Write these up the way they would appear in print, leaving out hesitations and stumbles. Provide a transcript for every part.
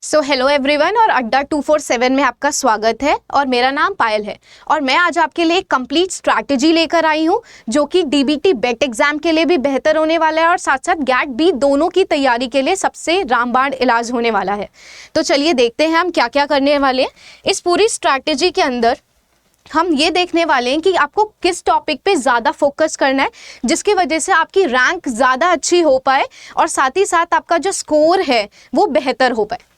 Hello everyone और अड्डा 247 में आपका स्वागत है और मेरा नाम पायल है और मैं आज आपके लिए एक कंप्लीट स्ट्रैटेजी लेकर आई हूँ जो कि डीबीटी बेट एग्जाम के लिए भी बेहतर होने वाला है और साथ साथ गैट बी दोनों की तैयारी के लिए सबसे रामबाण इलाज होने वाला है। तो चलिए देखते हैं हम क्या क्या करने वाले हैं। इस पूरी स्ट्रैटेजी के अंदर हम ये देखने वाले हैं कि आपको किस टॉपिक पे ज़्यादा फोकस करना है जिसकी वजह से आपकी रैंक ज़्यादा अच्छी हो पाए और साथ ही साथ आपका जो स्कोर है वो बेहतर हो पाए।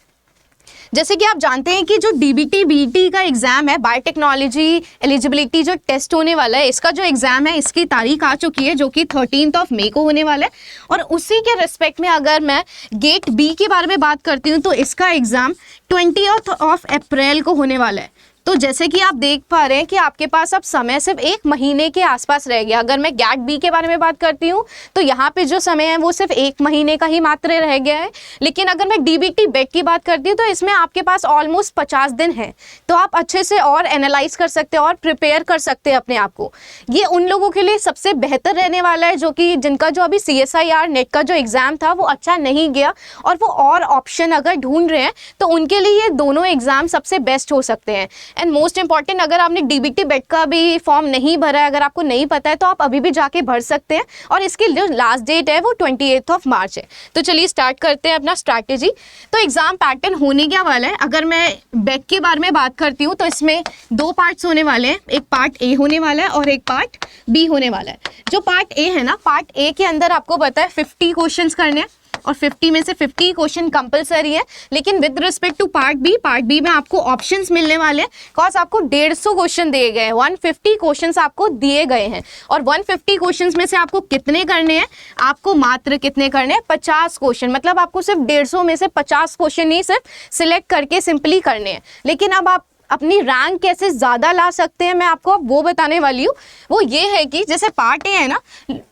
जैसे कि आप जानते हैं कि जो डीबीटी बीटी का एग्ज़ाम है, बायोटेक्नोलॉजी एलिजिबिलिटी जो टेस्ट होने वाला है, इसका जो एग्ज़ाम है इसकी तारीख आ चुकी है जो कि 13 मई को होने वाला है। और उसी के रिस्पेक्ट में अगर मैं गेट बी के बारे में बात करती हूँ तो इसका एग्ज़ाम 20 अप्रैल को होने वाला है। तो जैसे कि आप देख पा रहे हैं कि आपके पास अब समय सिर्फ 1 महीने के आसपास रह गया। अगर मैं गैट बी के बारे में बात करती हूँ तो यहाँ पे जो समय है वो सिर्फ 1 महीने का ही मात्र रह गया है। लेकिन अगर मैं डीबीटी बेट की बात करती हूँ तो इसमें आपके पास ऑलमोस्ट 50 दिन है। तो आप अच्छे से और एनालाइज कर सकते हैं और प्रिपेयर कर सकते हैं अपने आप को। ये उन लोगों के लिए सबसे बेहतर रहने वाला है जो कि जिनका जो अभी CSIR नेट का जो एग्ज़ाम था वो अच्छा नहीं गया और वो और ऑप्शन अगर ढूंढ रहे हैं तो उनके लिए ये दोनों एग्ज़ाम सबसे बेस्ट हो सकते हैं। एंड मोस्ट इंपॉर्टेंट, अगर आपने डीबीटी बेट का भी फॉर्म नहीं भरा है, अगर आपको नहीं पता है तो आप अभी भी जाके भर सकते हैं और इसकी जो लास्ट डेट है वो 28 मार्च है। तो चलिए स्टार्ट करते हैं अपना स्ट्रैटेजी। तो एग्जाम पैटर्न होने क्या वाला है, अगर मैं बेट के बारे में बात करती हूँ तो इसमें 2 पार्ट्स होने वाले हैं। एक पार्ट ए होने वाला है और एक पार्ट बी होने वाला है। जो पार्ट ए है ना, पार्ट ए के अंदर आपको पता है 50 क्वेश्चन करने हैं और 50 में से 50 क्वेश्चन कंपलसरी है। लेकिन with respect to part B में आपको ऑप्शंस मिलने वाले हैं बिकॉज आपको 150 क्वेश्चन दिए गए हैं, 150 क्वेश्चंस आपको दिए गए हैं और 150 क्वेश्चंस में से आपको कितने करने हैं, आपको मात्र कितने करने हैं, 50 क्वेश्चन। मतलब आपको सिर्फ 150 में से 50 क्वेश्चन ही सिर्फ सिलेक्ट करके सिंपली करने हैं। लेकिन अब आप अपनी रैंक कैसे ज़्यादा ला सकते हैं मैं आपको अब वो बताने वाली हूँ। वो ये है कि जैसे पार्ट ए है ना,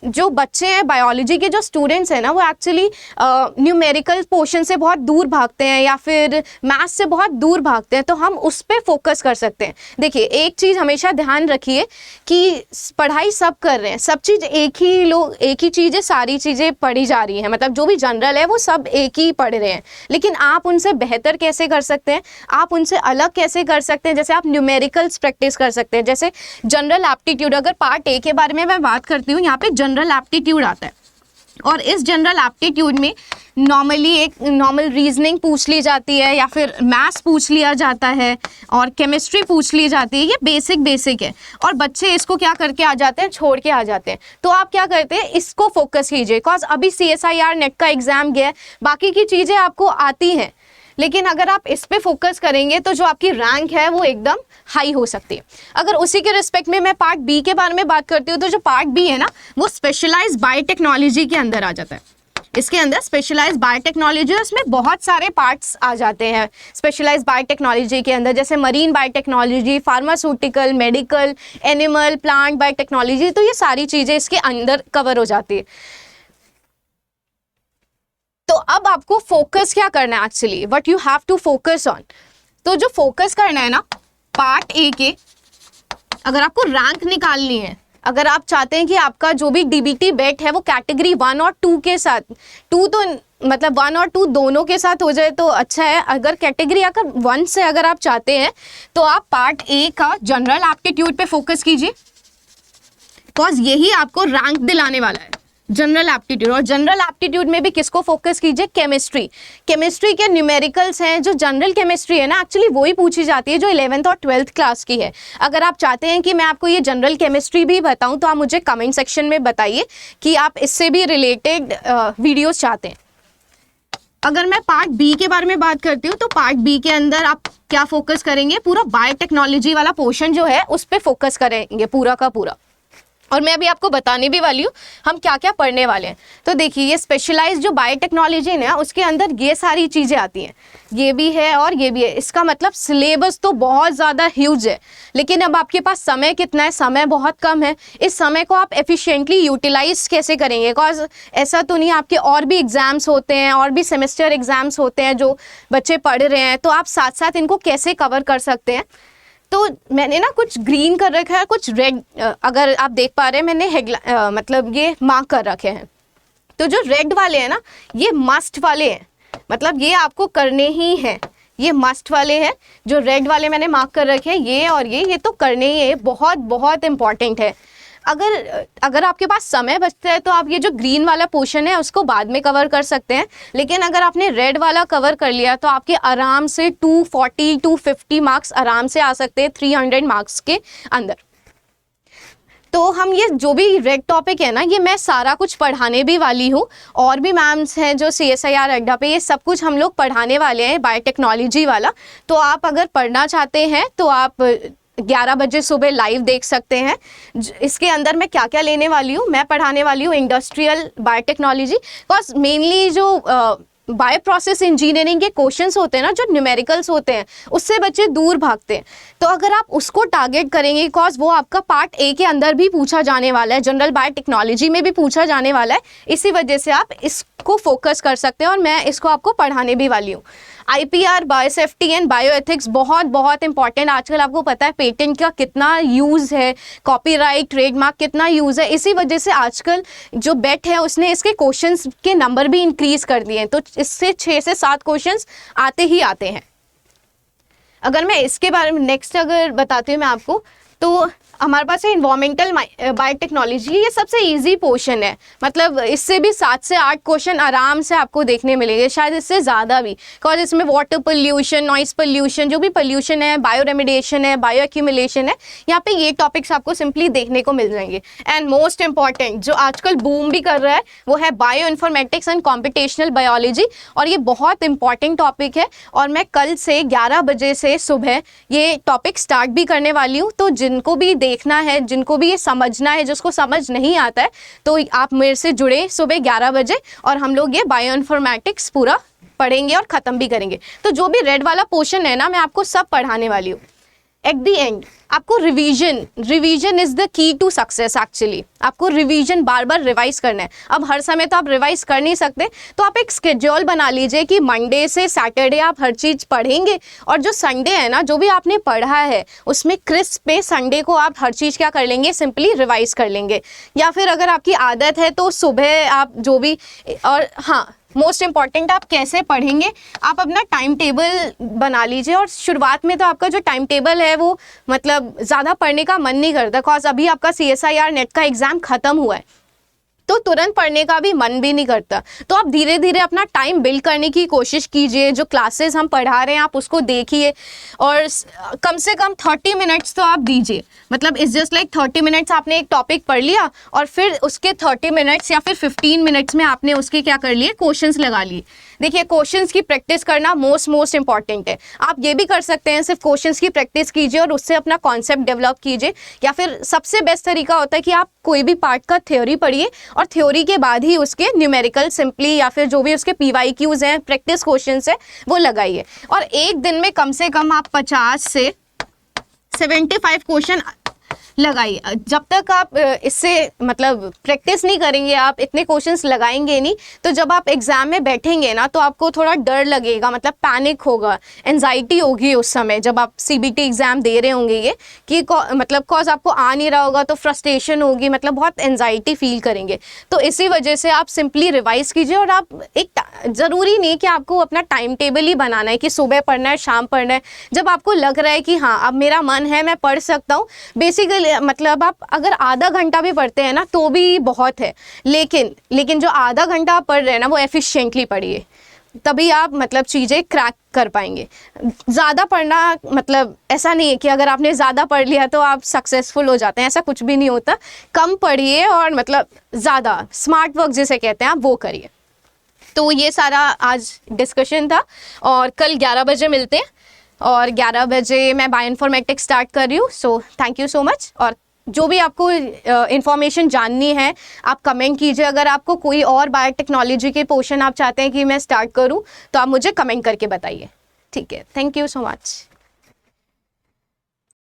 जो बच्चे हैं बायोलॉजी के जो स्टूडेंट्स हैं ना, वो एक्चुअली न्यूमेरिकल पोर्शन से बहुत दूर भागते हैं या फिर मैथ्स से बहुत दूर भागते हैं, तो हम उस पर फोकस कर सकते हैं। देखिए एक चीज़ हमेशा ध्यान रखिए कि पढ़ाई सब कर रहे हैं, सब चीज़ एक ही चीज़ें सारी चीज़ें पढ़ी जा रही हैं, मतलब जो भी जनरल है वो सब एक ही पढ़ रहे हैं। लेकिन आप उनसे बेहतर कैसे कर सकते हैं, आप उनसे अलग कैसे कर सकते हैं, जैसे आप न्यूमेरिकल्स प्रैक्टिस कर सकते हैं। जैसे जनरल एप्टीट्यूड, अगर पार्ट ए के बारे में मैं बात करती हूँ, यहाँ पे जनरल एप्टीट्यूड आता है और इस जनरल एप्टीट्यूड में नॉर्मली एक नॉर्मल रीजनिंग पूछ ली जाती है या फिर मैथ्स पूछ लिया जाता है और केमिस्ट्री पूछ ली जाती है। ये बेसिक है और बच्चे इसको क्या करके आ जाते हैं, छोड़ के आ जाते हैं। तो आप क्या करते हैं, इसको फोकस कीजिए बिकॉज अभी CSIR नेट का एग्जाम गया है, बाकी की चीज़ें आपको आती हैं। लेकिन अगर आप इस पे फोकस करेंगे तो जो आपकी रैंक है वो एकदम हाई हो सकती है। अगर उसी के रिस्पेक्ट में मैं पार्ट बी के बारे में बात करती हूँ तो जो पार्ट बी है ना, वो स्पेशलाइज्ड बायोटेक्नोलॉजी के अंदर आ जाता है। इसके अंदर स्पेशलाइज्ड बायोटेक्नोलॉजी, उसमें बहुत सारे पार्ट्स आ जाते हैं स्पेशलाइज्ड बायोटेक्नोलॉजी के अंदर, जैसे marine biotechnology, pharmaceutical, medical, animal, plant biotechnology. तो ये सारी चीज़ें इसके अंदर कवर हो जाती है। तो अब आपको फोकस क्या करना है, actually what you have to focus on. तो जो फोकस करना है ना पार्ट ए के, अगर आपको रैंक निकालनी है, अगर आप चाहते हैं कि आपका जो भी डीबीटी बेट है वो कैटेगरी 1 और 2 के साथ, 2 तो मतलब 1 और 2 दोनों के साथ हो जाए तो अच्छा है। अगर कैटेगरी अगर 1 से अगर आप चाहते हैं तो आप पार्ट ए का जनरल एप्टीट्यूड पे फोकस कीजिए बिकॉज यही आपको रैंक दिलाने वाला है, जनरल एप्टीट्यूड। और जनरल एप्टीट्यूड में भी किसको फोकस कीजिए, केमिस्ट्री के न्यूमेरिकल्स हैं। जो जनरल केमिस्ट्री है ना, एक्चुअली वही पूछी जाती है जो 11th और 12th क्लास की है। अगर आप चाहते हैं कि मैं आपको ये जनरल केमिस्ट्री भी बताऊं तो आप मुझे कमेंट सेक्शन में बताइए कि आप इससे भी रिलेटेड वीडियोस चाहते हैं। अगर मैं पार्ट बी के बारे में बात करती हूँ तो पार्ट बी के अंदर आप क्या फोकस करेंगे, पूरा बायोटेक्नोलॉजी वाला पोर्शन जो है उस पर फोकस करेंगे पूरा का पूरा। और मैं अभी आपको बताने भी वाली हूँ हम क्या क्या पढ़ने वाले हैं। तो देखिए ये स्पेशलाइज्ड जो बायोटेक्नोलॉजी है ना, उसके अंदर ये सारी चीज़ें आती हैं, ये भी है और ये भी है। इसका मतलब सिलेबस तो बहुत ज़्यादा ह्यूज है, लेकिन अब आपके पास समय कितना है, समय बहुत कम है। इस समय को आप एफिशिएंटली यूटिलाइज कैसे करेंगे, बिकॉज ऐसा तो नहीं, आपके और भी एग्ज़ाम्स होते हैं और भी सेमेस्टर एग्ज़ाम्स होते हैं जो बच्चे पढ़ रहे हैं, तो आप साथ साथ इनको कैसे कवर कर सकते हैं। तो मैंने ना कुछ ग्रीन कर रखा है, कुछ रेड, अगर आप देख पा रहे हैं मैंने मतलब ये मार्क कर रखे हैं। तो जो रेड वाले हैं ना, ये मस्ट वाले हैं, मतलब ये आपको करने ही हैं, ये मस्ट वाले हैं, जो रेड वाले मैंने मार्क कर रखे हैं ये और ये तो करने ही है, बहुत बहुत इंपॉर्टेंट है। अगर आपके पास समय बचता है तो आप ये जो ग्रीन वाला पोर्शन है उसको बाद में कवर कर सकते हैं, लेकिन अगर आपने रेड वाला कवर कर लिया तो आपके आराम से 240 250 मार्क्स आराम से आ सकते हैं 300 मार्क्स के अंदर। तो हम ये जो भी रेड टॉपिक है ना, ये मैं सारा कुछ पढ़ाने भी वाली हूँ, और भी मैम्स हैं जो CSIR अड्डा पे ये सब कुछ हम लोग पढ़ाने वाले हैं बायोटेक्नोलॉजी वाला। तो आप अगर पढ़ना चाहते हैं तो आप 11 बजे सुबह लाइव देख सकते हैं। इसके अंदर मैं क्या क्या लेने वाली हूँ, मैं पढ़ाने वाली हूँ इंडस्ट्रियल बायोटेक्नोलॉजी, बिकॉज मेनली जो बायो प्रोसेस इंजीनियरिंग के क्वेश्चंस होते हैं ना, जो न्यूमेरिकल्स होते हैं, उससे बच्चे दूर भागते हैं। तो अगर आप उसको टारगेट करेंगे, बिकॉज वो आपका पार्ट ए के अंदर भी पूछा जाने वाला है, जनरल बायोटेक्नोलॉजी में भी पूछा जाने वाला है, इसी वजह से आप इसको फोकस कर सकते हैं और मैं इसको आपको पढ़ाने भी वाली हूँ। IPR, बायोसेफ्टी एंड बायोएथिक्स बहुत बहुत इंपॉर्टेंट। आजकल आपको पता है पेटेंट का कितना यूज़ है, कॉपीराइट, ट्रेडमार्क कितना यूज़ है, इसी वजह से आजकल जो बेट है उसने इसके क्वेश्चंस के नंबर भी इंक्रीज़ कर दिए हैं, तो इससे 6 से 7 क्वेश्चंस आते ही आते हैं। अगर मैं इसके बारे में नेक्स्ट अगर बताती हूँ मैं आपको, तो हमारे पास है इन्वायरमेंटल बायोटेक्नोलॉजी, ये सबसे इजी पोर्शन है, मतलब इससे भी 7 से 8 क्वेश्चन आराम से आपको देखने मिलेंगे, शायद इससे ज़्यादा भी, बिकॉज इसमें वाटर पोल्यूशन, नॉइस पोल्यूशन, जो भी पोल्यूशन है, बायो रेमिडिएशन है, बायो एक्यूमुलेशन है, यहाँ पे ये टॉपिक्स आपको सिंपली देखने को मिल जाएंगे। एंड मोस्ट इंपॉर्टेंट जो आजकल बूम भी कर रहा है वो है bio informatics and computational biology, और ये बहुत इंपॉर्टेंट टॉपिक है, और मैं कल से 11 बजे से सुबह ये टॉपिक स्टार्ट भी करने वाली हूँ। तो जिनको भी देखना है, जिनको भी ये समझना है, जिसको समझ नहीं आता है, तो आप मेरे से जुड़े सुबह 11 बजे, और हम लोग ये बायो इन्फॉर्मेटिक्स पूरा पढ़ेंगे और ख़त्म भी करेंगे। तो जो भी रेड वाला पोर्शन है ना, मैं आपको सब पढ़ाने वाली हूँ। एट द एंड आपको revision is the key to success. Actually आपको रिवीजन बार बार रिवाइज करना है। अब हर समय तो आप रिवाइज कर नहीं सकते, तो आप एक स्केड्यूल बना लीजिए कि मंडे से सैटरडे आप हर चीज़ पढ़ेंगे, और जो संडे है ना, जो भी आपने पढ़ा है उसमें क्रिस्प पे संडे को आप हर चीज़ क्या कर लेंगे, सिंपली रिवाइज कर लेंगे। या फिर अगर आपकी आदत है तो सुबह आप जो भी, और हाँ मोस्ट इम्पॉर्टेंट आप कैसे पढ़ेंगे, आप अपना टाइम टेबल बना लीजिए। और शुरुआत में तो आपका जो टाइम टेबल है वो मतलब ज़्यादा पढ़ने का मन नहीं करता, बिकॉज अभी आपका CSIR नेट का एग्ज़ाम ख़त्म हुआ है, तो तुरंत पढ़ने का भी मन भी नहीं करता। तो आप धीरे धीरे अपना टाइम बिल्ड करने की कोशिश कीजिए। जो क्लासेस हम पढ़ा रहे हैं आप उसको देखिए, और कम से कम 30 मिनट्स तो आप दीजिए। मतलब इट्स जस्ट लाइक 30 मिनट्स आपने एक टॉपिक पढ़ लिया, और फिर उसके 30 मिनट्स या फिर 15 मिनट्स में आपने उसके क्या कर लिए, क्वेश्चंस लगा लिए। देखिए क्वेश्चंस की प्रैक्टिस करना मोस्ट इंपॉर्टेंट है। आप ये भी कर सकते हैं, सिर्फ क्वेश्चंस की प्रैक्टिस कीजिए और उससे अपना कॉन्सेप्ट डेवलप कीजिए, या फिर सबसे बेस्ट तरीका होता है कि आप कोई भी पार्ट का थ्योरी पढ़िए, और थ्योरी के बाद ही उसके न्यूमेरिकल सिंपली या फिर जो भी उसके PYQs हैं, प्रैक्टिस क्वेश्चंस है, वो लगाइए। और एक दिन में कम से कम आप 50 से 75 क्वेश्चन लगाइए। जब तक आप इससे मतलब प्रैक्टिस नहीं करेंगे, आप इतने क्वेश्चंस लगाएंगे नहीं, तो जब आप एग्जाम में बैठेंगे ना तो आपको थोड़ा डर लगेगा, मतलब पैनिक होगा, एंजाइटी होगी उस समय जब आप CBT एग्जाम दे रहे होंगे, ये कि मतलब कॉज आपको आ नहीं रहा होगा तो फ्रस्ट्रेशन होगी, मतलब बहुत एंजाइटी फील करेंगे। तो इसी वजह से आप सिंपली रिवाइज कीजिए, और आप एक ज़रूरी नहीं कि आपको अपना टाइम टेबल ही बनाना है कि सुबह पढ़ना है, शाम पढ़ना है। जब आपको लग रहा है कि हाँ अब मेरा मन है, मैं पढ़ सकता हूँ, बेसिकली मतलब आप अगर आधा घंटा भी पढ़ते हैं ना तो भी बहुत है, लेकिन जो आधा घंटा आप पढ़ रहे हैं ना वो एफिशिएंटली पढ़िए, तभी आप मतलब चीज़ें क्रैक कर पाएंगे। ज़्यादा पढ़ना मतलब ऐसा नहीं है कि अगर आपने ज़्यादा पढ़ लिया तो आप सक्सेसफुल हो जाते हैं, ऐसा कुछ भी नहीं होता। कम पढ़िए और मतलब ज़्यादा स्मार्ट वर्क जिसे कहते हैं आप वो करिए। तो ये सारा आज डिस्कशन था, और कल 11 बजे मिलते हैं, और 11 बजे मैं बायो इन्फॉर्मेटिक्स स्टार्ट कर रही हूँ। So thank you so much. और जो भी आपको इन्फॉर्मेशन जाननी है आप कमेंट कीजिए। अगर आपको कोई और बायोटेक्नोलॉजी के पोर्शन आप चाहते हैं कि मैं स्टार्ट करूँ तो आप मुझे कमेंट करके बताइए। ठीक है, थैंक यू सो मच।